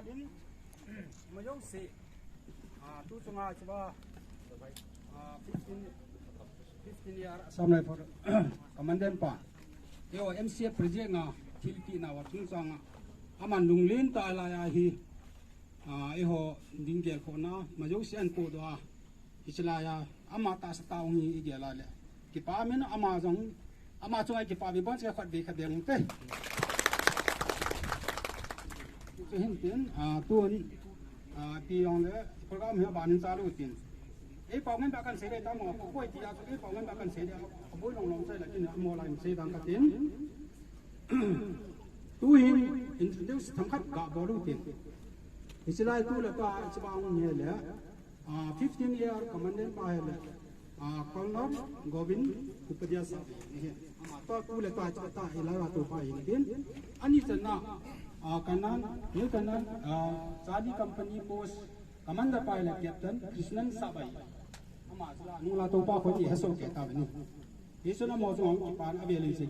दिन मयों से तू चुंगा चबा 15 year samai for commandant pa yo MCF project nga thilti na wa thung changa aman lunglin ta la ya hi ho dingel ko na majo sian ko do isla ya ama ta sa ta ngi igela le ki pa men ama jong ama chungai ki pa bi bon che khat bi khadeng te to hin tin tuan ti yong le program he banin chalu tin ei pawngan bakan se de ta mo poi ti ya so ei pawngan bakan se de boi long long sai la kin mo lai se dang ka tin tu hin introduce thang khat ga boru tin islai tu la ka chbang ne le 15 year commandant pa he le Colonel Govind Upadhyay sa he to tu la ka cha ta ilai wa tu pa hin tin ani chana kanan new kanan Sadi company post commander pilot captain Krishnan Sabai nula to pa khoi he so ke ta ni isona mo jong ki pan aveli se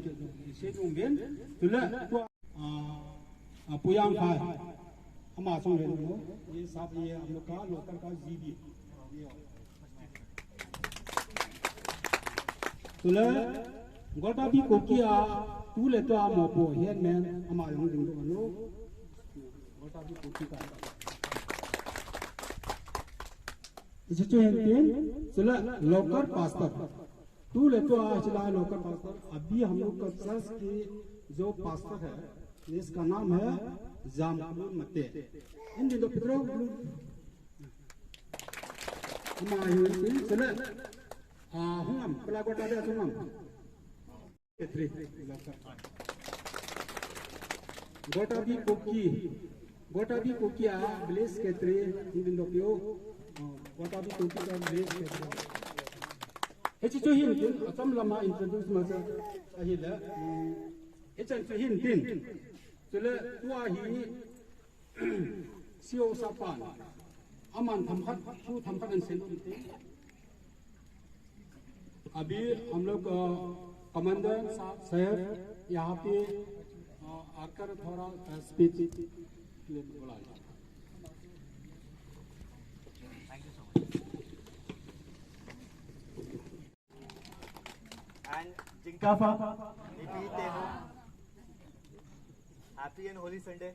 jong ben tula to puyang khai ama song le no ye sab ye amka local ka gb tula gota bi kokia tu le to mo po hen men ama yong ding do no gota bi kokia इसे जो है चला local pastor तू ले तो चला local pastor अभी हम लोग का चर्च की जो पास्टर है इसका नाम है जामपुर मते इन दिनों पितरों हमारे चला हम पलाकोटा दे सुनम केत्री गोटा भी कोकी आ ब्लेस केत्री इन दिनों पियो What are the two people raised? It's to him, some lama introduce myself. It's to him, so let he Sio Sapan Aman Tamhat, two Tampat and Saint. Abi Amlok Commander Sir Yahapi Akar Thora speech. And Jinkafa, Nipi Teho, happy and holy Sunday.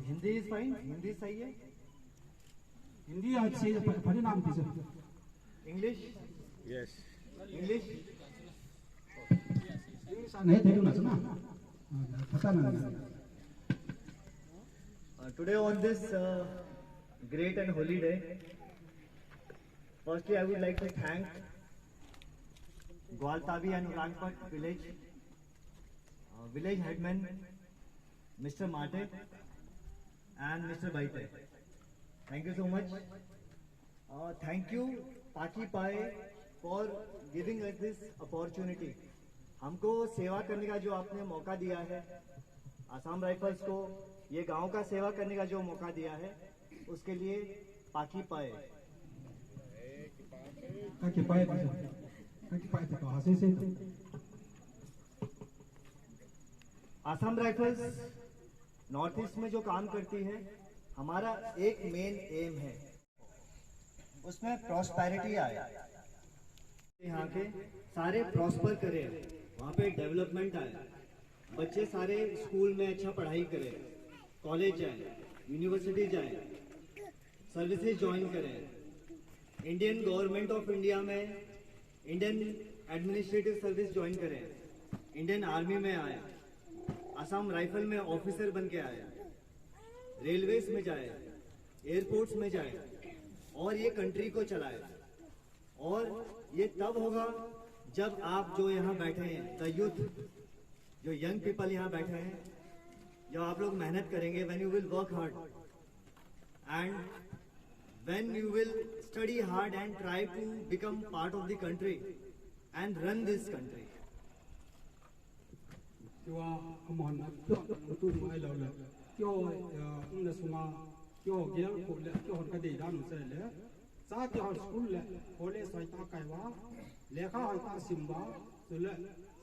Hindi is fine. Hindi is sahi hai. Hindi I say the Pari naam kise. English? Yes. English? नहीं देखो ना सुना पता ना Today on this great and holy day, firstly I would like to thank Gwaltavi and Urangpat village headman Mr. Mate and Mr. Baite. Thank you so much. Thank you Paki Pai for giving us this opportunity. हमको सेवा करने का जो आपने मौका दिया है, Assam rifles को ये गांव का सेवा करने का जो मौका दिया है, उसके लिए पाकी पाए आसाम राइफल्स नॉर्थ ईस्ट में जो काम करती है, हमारा एक मेन एम है, उसमें प्रॉस्पेरिटी आए, यहाँ के सारे प्रॉस्पर करें, वहाँ पे डेवलपमेंट आए, बच्चे सारे स्कूल में अच्छा पढ़ाई करें, कॉलेज जाएं, यूनिवर्सिटी जाएं, सर्विसेज ज्वाइन करें, इंडियन गवर्नमेंट ऑफ इंडिया में इंडियन एडमिनिस्ट्रेटिव सर्विस ज्वाइन करें, इंडियन आर्मी में आए, आसाम राइफल में ऑफिसर बन के आए, रेलवेज में जाए, एयरपोर्ट्स में जाए और ये कंट्री को चलाए। और ये तब होगा जब आप जो यहाँ बैठे हैं, द यूथ, जो यंग पीपल यहाँ बैठे हैं, जब आप लोग मेहनत करेंगे, when you will work hard and when you will study hard and try to become part of the country and run this country.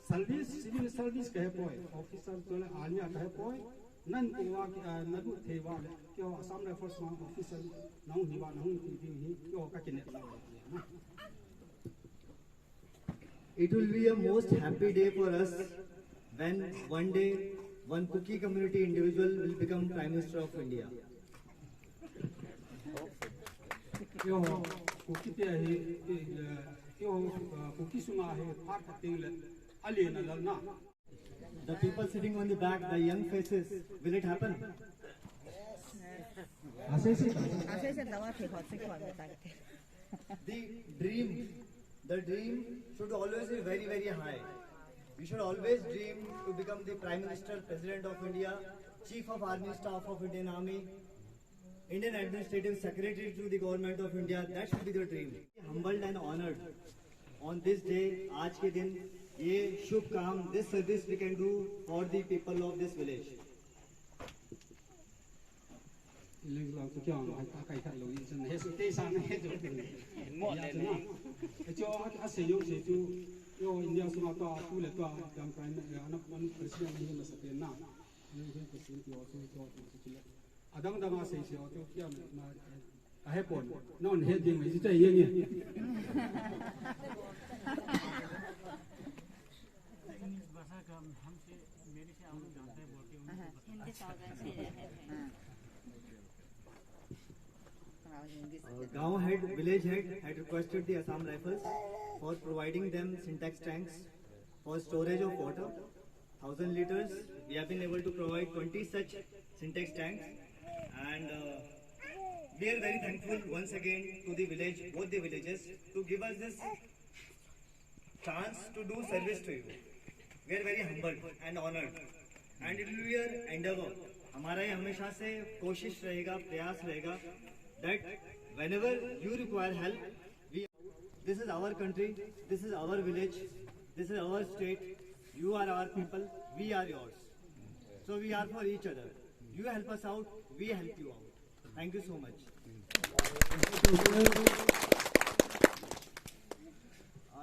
Service civil service कहे पोए ऑफिसर जो ले आलिया कहे पोए नन तेवा नदु तेवा ले क्यों असम राइफल्स में ऑफिसर नौ हिवा नौ ही क्यों का किने ना It will be a most happy day for us when one day one Kuki community individual will become Prime Minister of India. क्यों कुकी ते है क्यों कुकी सुना है पार्ट तिंग ले अली न ललना The people sitting on the back, the young faces, will it happen? The dream should always be very, very high. We should always dream to become the Prime Minister, President of India, Chief of Army Staff of Indian Army, Indian Administrative Secretary to the Government of India. That should be the dream. Humbled and honored on this day, आज के दिन ये शुभ काम, this service we can do for the people of this village. लेकिन तो क्या है का का लोग इसन है सुते सान है जो मोट है ना जो ऐसे यो से जो यो इंडिया सुना तो तू ले तो जम प्राइम अन प्रेसिडेंट नहीं हो सकते ना ये प्रेसिडेंट यो से जो चले अदंग दंगा से तो क्या ना है पोन नॉन है दिन में जो ये इंग्लिश भाषा का हमसे मेरे से आप लोग जानते हैं बोलते हैं हिंदी सावधान से है Gaon head, village head had requested the Assam Rifles for providing them syntax tanks for storage of water, 1,000 liters. We have been able to provide 20 such syntax tanks, and we are very thankful once again to the village, both the villages, to give us this chance to do service to you. We are very humbled and honored, and it will be our endeavor. हमारा ये हमेशा से कोशिश रहेगा, प्रयास रहेगा that whenever you require help, this is our country, this is our village, this is our state, you are our people, we are yours. So we are for each other. You help us out, we help you out. Thank you so much.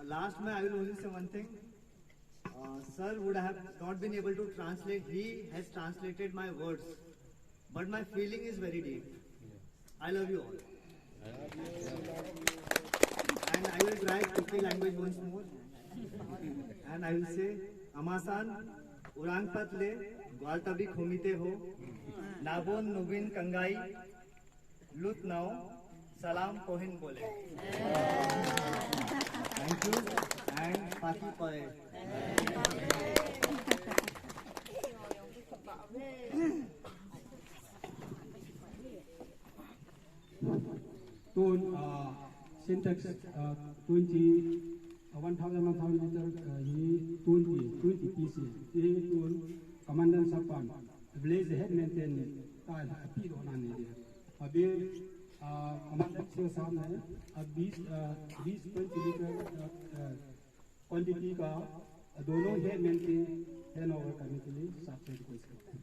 Last, I will only say one thing. Sir would have not been able to translate. He has translated my words, but my feeling is very deep. I love you all. And I will try Kuki language once more. And I will say, Amasan, Urang Patle, Gwaltabi Khomite Ho, Nabon Nubin Kangai, Lut Now, Salam Pohin Bole. Thank you. And Paki Pae. Tun syntax 20 1,000 liter he 20 pieces he tun commandant sapan blaze head maintain tal api dona ne dia abe commandant से सामने है अब 20 liter quantity का दोनों head maintain hand over करने के लिए सबसे रिक्वेस्ट करते हैं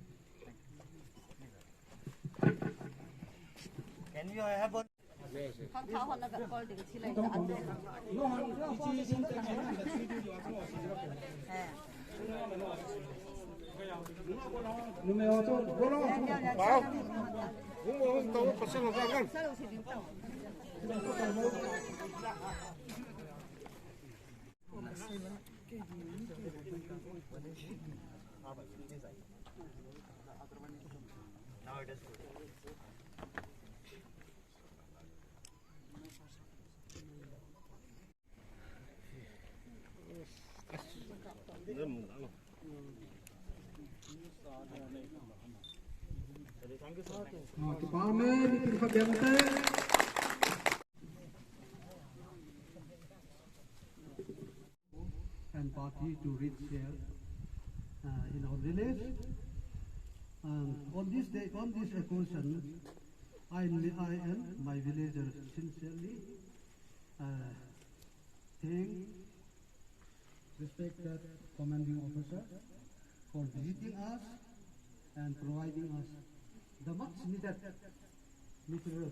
Can you have one? Không tháo hoặc là gặp coi để chỉ lấy Don't ăn come. No, it's in the Número 8, bolo. Wow. Cũng có pasang apa kan? Sao thì đứng tàu. Now it is good. And party to reach here in our village. On this day, on this occasion, I and my villagers sincerely thank respected commanding officer for visiting us and providing us the much needed material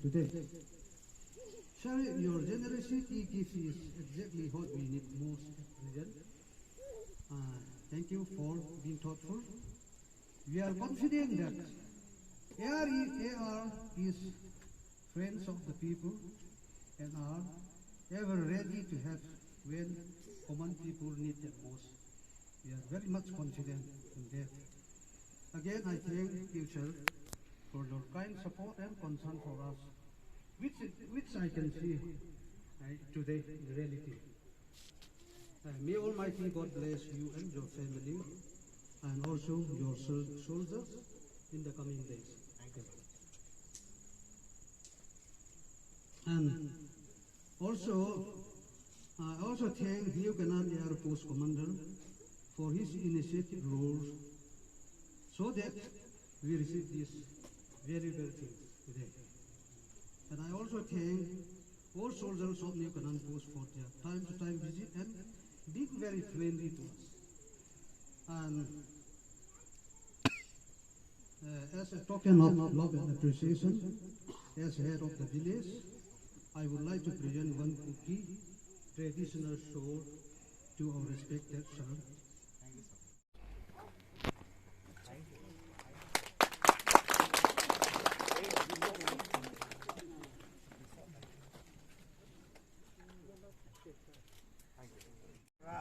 today. Sir, your generosity gives us exactly what we need most at present. Thank you for being thoughtful. We are confident that AR is friends of the people and are ever ready to help when common people need them most. We are very much confident in that. Again, I thank you, sir, for your kind support and concern for us, which I can see today in reality. May Almighty God bless you and your family, and also your soldiers in the coming days. Thank you. And also, I also thank Lieutenant Air Force Commander for his initiative roles, so that we receive this very thing today. And I also thank all soldiers of New Canaan Post for their time-to-time visit and being very friendly to us. And as a token of love and appreciation, as head of the village, I would like to present one cookie, traditional show, to our respected sir.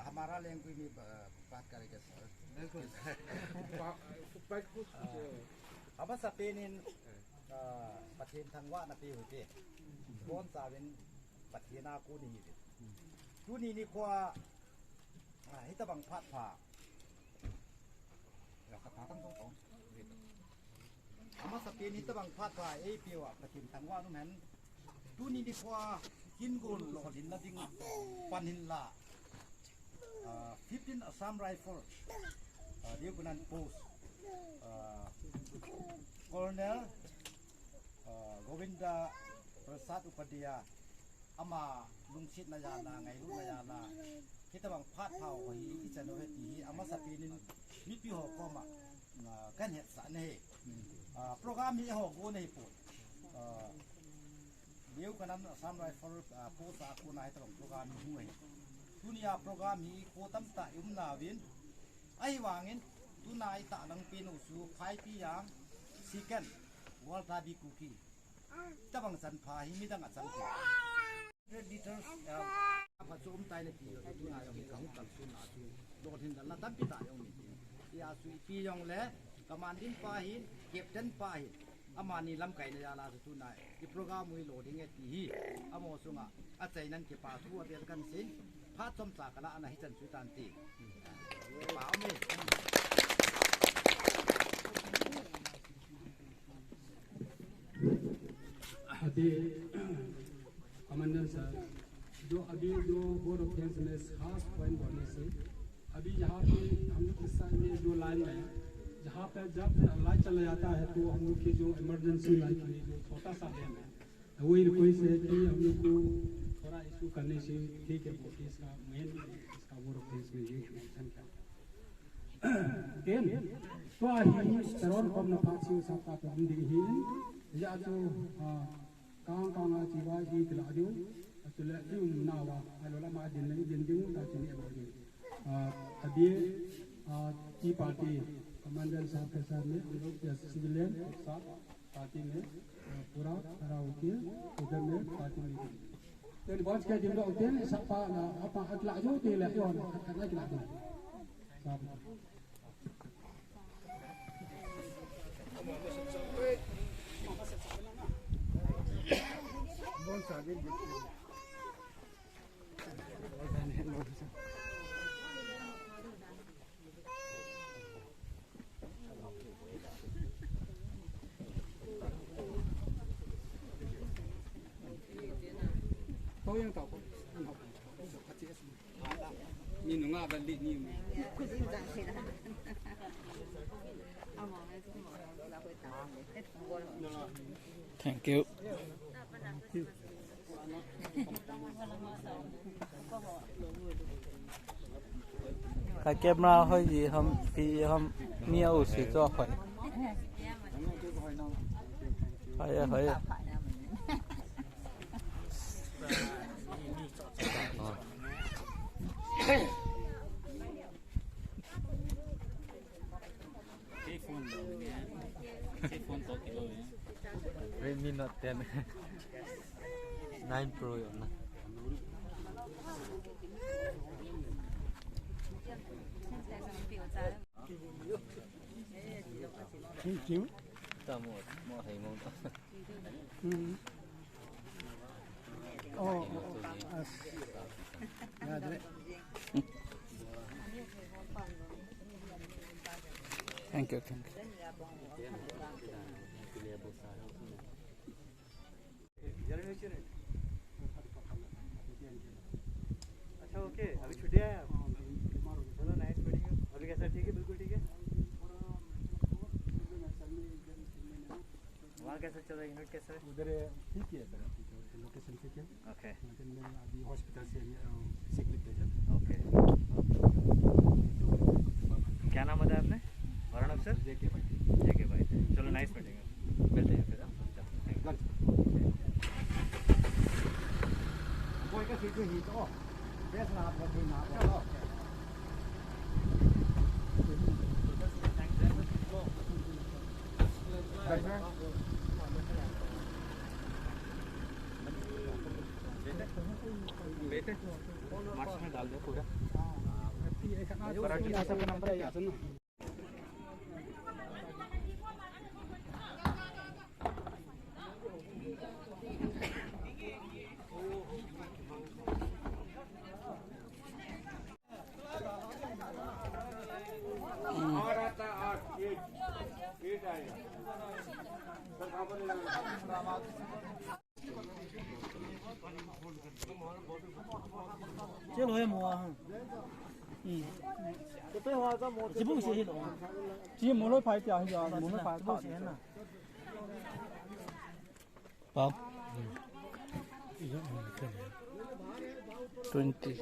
हमारा language में बात करेंगे sir बिल्कुल अब सपेनिन पठेन थंगवा नपी होते कौन साविन पठेना कुनी नि क्वा हित बंग फाट फा कथा तंग अब सपेन हित बंग फाट फा ए पिवा पठेन थंगवा नुमन तुनी नि क्वा किनगोल लोदिन नदिंग पनिनला 15 Assam Rifles, Lieutenant Post, Colonel Govinda Prasad Upadhyaya, Ama Lungsit Nayana, Ngailu Nayana, kita bang Phat Phao Hi Ichanoveti, Ama Sapinin, Nipiho Koma, Kanyat Sane, program hi ho go nei po, Lieutenant Assam Rifles Post Akuna ito program hi. Dunia program hi ko tam ta na win ai wangin tunai ta nang pinu su 5 pi yang second wal ta bi kuki ta bang san pha hi mi dang san ko details pa chum tai ne pi tuna yong ka hu tam su na su do thin da la tam pi ta yong ni ya su pi yong le commanding pa hi captain pa hi amani lam kai na ya la su tunai i program wi loading e ti hi amo sunga a chai nan ke pa thu a bel kan sinพาชมจากคณะอันให้จันทร์สุตันตีป่าวมีअभी commander sir जो अभी जो board of defence में खास point बोलने से अभी यहाँ पे हम लोग इस साल में जो लाइन है जहाँ पे जब लाइट चला जाता है तो हम लोग की जो इमरजेंसी लाइट है जो छोटा सा डैम है वही रिक्वेस्ट है कि हम लोग को थोड़ा इशू करने से ठीक है बोलते इसका मेन इसका बोर्ड ऑफ डिफेंस में ये मेंशन किया तो आई तरौर कम न फांसी सबका तो हम दिखी या तो कांग चिवा जी तिलादियो तो लेकिन नावा अलोला मा दिन दिन ता चिनी अबोदी अभी की पार्टी कमांडर साहब के साथ में लोग सिविलियन साथ पार्टी में पूरा खड़ा होकर उधर में पार्टी में तो बहुत क्या जिम्मेदार होते हैं सब apa atla jo te la yo atla kila tu bon sabe yang tahu ni nunga balik ni Thank you. Cái camera hơi gì không thì không nhiều sự cho phải 9 Pro yun na. Chiếu. Ta mo hay mo to. Thank you. अच्छा okay अभी छुट्टी आए आप चलो nice meeting you अभी कैसा ठीक है बिल्कुल ठीक है वहाँ कैसा चल रहा है यूनिट कैसा है उधर ठीक है सर लोकेशन ठीक है ओके लेकिन मैं अभी हॉस्पिटल से सिक लिख भेजा ओके क्या नाम बताया आपने वरुण अफसर जेके भाई चलो नाइस मीटिंग मिलते हैं फिर कोई का सीट ही तो बेस ना आप भी ना बेटे मार्क्स में डाल दो पूरा नंबर है याद ना चलो है मोआ 지붕 시해도 지금 뭐로 파이트 아니죠 뭐로 파이트 시해나 Bao? 20.